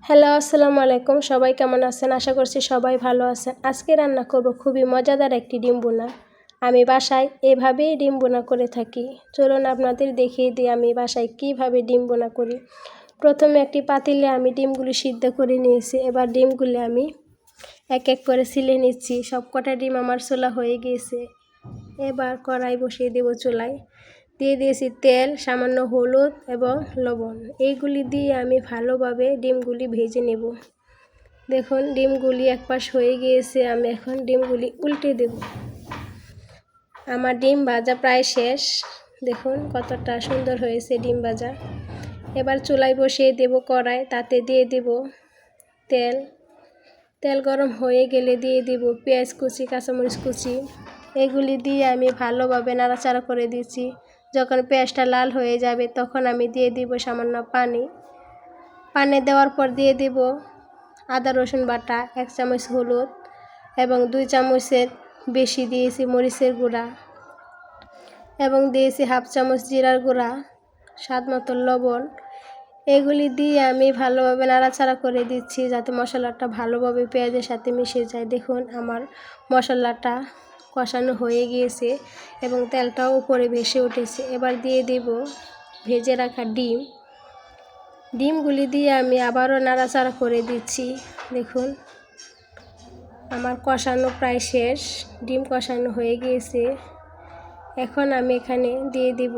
Hello, আসসালামু আলাইকুম। সবাই কেমন আছেন? আশা করছি সবাই ভালো আছেন। আজকে রান্না করব খুবই মজাদার একটি ডিম ভুনা। আমি বাসায় এভাবেই ডিম ভুনা করে থাকি। চলুন আপনাদের দেখিয়ে দিই আমি বাসায় কিভাবে ডিম ভুনা করি। প্রথমে একটি পাতিলে আমি ডিমগুলি সিদ্ধ করে নিয়েছি। এবার ডিমগুলি আমি এক এক করে ছিলে নিচ্ছি। সবকটা ডিম আমার ছোলা হয়ে গিয়েছে। এবার কড়াই বসিয়ে দেব চুলায়। দিয়ে দিয়েছি তেল, সামান্য হলুদ এবং লবণ। এইগুলি দিয়ে আমি ভালোভাবে ডিমগুলি ভেজে নেব। দেখুন ডিমগুলি এক পাশ হয়ে গিয়েছে, আমি এখন ডিমগুলি উল্টে দেব। আমার ডিম ভাজা প্রায় শেষ। দেখুন কতটা সুন্দর হয়েছে ডিম ভাজা। এবার চুলায় বসিয়ে দেব কড়াই, তাতে দিয়ে দেব তেল। তেল গরম হয়ে গেলে দিয়ে দেব পেঁয়াজ কুচি, কাঁচামরিচ কুচি। এগুলি দিয়ে আমি ভালোভাবে নাড়াচাড়া করে দিচ্ছি। যখন পেঁয়াজটা লাল হয়ে যাবে তখন আমি দিয়ে দিব সামান্য পানি। পানি দেওয়ার পর দিয়ে দিব আদা রসুন বাটা, 1 চামচ হলুদ এবং 2 চামচের বেশি দিয়েছি মরিচের গুঁড়া এবং দিয়েছি 1/2 চামচ জিরার গুঁড়া, স্বাদ মতো লবণ। এগুলি দিয়ে আমি ভালোভাবে নাড়াচাড়া করে দিচ্ছি যাতে মশলাটা ভালোভাবে পেঁয়াজের সাথে মিশে যায়। দেখুন আমার মশলাটা কষানো হয়ে গিয়েছে এবং তেলটাও উপরে ভেসে উঠেছে। এবার দিয়ে দেব ভেজে রাখা ডিমগুলি দিয়ে আমি আবারও নাড়াচাড়া করে দিচ্ছি। দেখুন আমার কষানো প্রায় শেষ, ডিম কষানো হয়ে গিয়েছে। এখন আমি এখানে দিয়ে দিব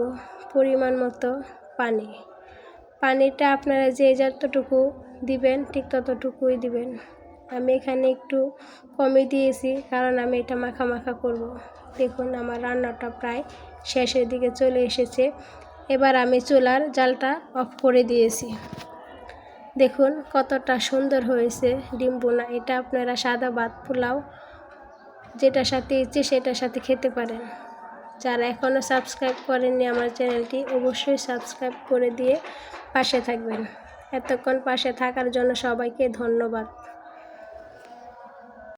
পরিমাণ মতো পানি। পানিটা আপনারা যে যতটুকু দিবেন ঠিক ততটুকুই দিবেন। আমি এখানে একটু কমই দিয়েছি কারণ আমি এটা মাখা মাখা করব। দেখুন আমার রান্নাটা প্রায় শেষের দিকে চলে এসেছে। এবার আমি চুলার জালটা অফ করে দিয়েছি। দেখুন কতটা সুন্দর হয়েছে ডিম ভুনা। এটা আপনারা সাদা ভাত, পোলাও যেটার সাথে ইচ্ছে সেটার সাথে খেতে পারেন। যারা এখনও সাবস্ক্রাইব করেননি আমার চ্যানেলটি, অবশ্যই সাবস্ক্রাইব করে দিয়ে পাশে থাকবেন। এতক্ষণ পাশে থাকার জন্য সবাইকে ধন্যবাদ।